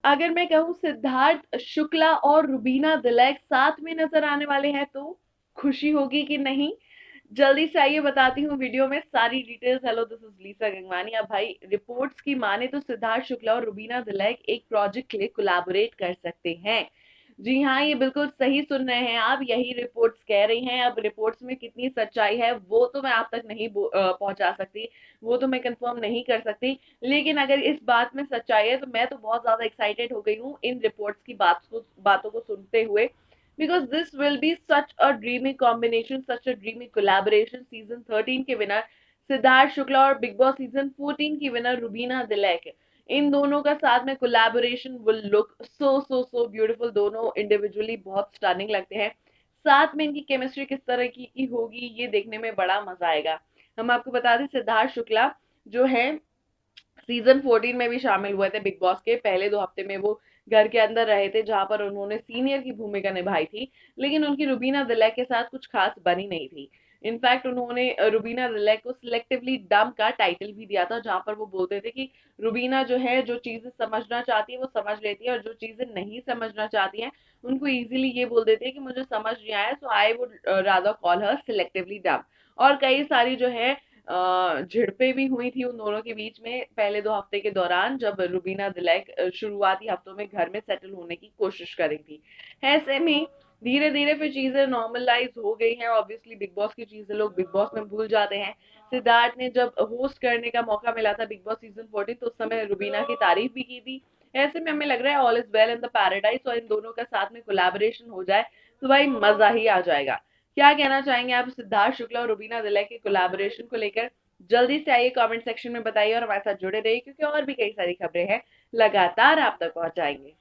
अगर मैं कहूँ सिद्धार्थ शुक्ला और रुबीना दिलैक साथ में नजर आने वाले हैं तो खुशी होगी कि नहीं? जल्दी से आइए बताती हूँ वीडियो में सारी details. Hello, this is Lisa Gangwani. अब भाई रिपोर्ट्स की माने तो सिद्धार्थ शुक्ला और रुबीना दिलैक एक प्रोजेक्ट के लिए कोलैबोरेट कर सकते हैं। जी हाँ, ये बिल्कुल सही सुन रहे हैं आप, यही रिपोर्ट्स कह रही हैं। अब रिपोर्ट्स में कितनी सच्चाई है वो तो मैं आप तक नहीं पहुंचा सकती, वो तो मैं कंफर्म नहीं कर सकती। लेकिन अगर इस बात में सच्चाई है तो मैं तो बहुत ज्यादा एक्साइटेड हो गई हूँ इन रिपोर्ट्स की बातों को सुनते हुए, because this will be such a dreamy combination, such a dreamy collaboration. Season 13 के विनर सिद्धार्थ शुक्ला और बिग बॉस सीजन 14 की विनर रुबीना दिलैक, इन दोनों का साथ में collaboration will look so so so beautiful. दोनों इंडिविजुअली बहुत स्टनिंग लगते हैं, साथ में इनकी केमिस्ट्री किस तरह की होगी ये देखने में बड़ा मजा आएगा। हम आपको बता दें सिद्धार्थ शुक्ला जो है सीजन 14 में भी शामिल हुए थे। बिग बॉस के पहले 2 हफ्ते में वो घर के अंदर रहे थे जहां पर उन्होंने सीनियर की भूमिका निभाई थी, लेकिन उनकी रुबीना दिलैक के साथ कुछ खास बनी नहीं थी। इनफैक्ट उन्होंने रुबीना दिलैक को सिलेक्टिवली डम का टाइटल भी दिया था, जहां पर वो बोलते थे कि रुबीना जो है जो चीजें समझना चाहती है वो समझ लेती है, और जो चीजें नहीं समझना चाहती हैं उनको इजीली ये बोल देते हैं कि मुझे समझ नहीं आया, so I would rather call her selectively dumb. और कई सारी जो है झिड़पें भी हुई थी उन दोनों के बीच में पहले 2 हफ्ते के दौरान, जब रुबीना दिलैक शुरुआती हफ्तों में घर में सेटल होने की कोशिश कर रही थी। ऐसे में धीरे धीरे फिर चीजें नॉर्मलाइज हो गई हैं। ऑब्वियसली बिग बॉस की चीजें लोग बिग बॉस में भूल जाते हैं। सिद्धार्थ ने जब होस्ट करने का मौका मिला था बिग बॉस सीजन 14, तो उस समय रुबीना की तारीफ भी की थी। ऐसे में हमें लग रहा है all is well in the paradise, और इन दोनों का साथ में कोलैबोरेशन हो जाए तो भाई मजा ही आ जाएगा। क्या कहना चाहेंगे आप सिद्धार्थ शुक्ला और रुबीना दिलैक के कोलैबोरेशन को लेकर? जल्दी से आइए कमेंट सेक्शन में बताइए और हमारे साथ जुड़े रहिए, क्योंकि और भी कई सारी खबरें हैं लगातार आप तक पहुंचाएंगे।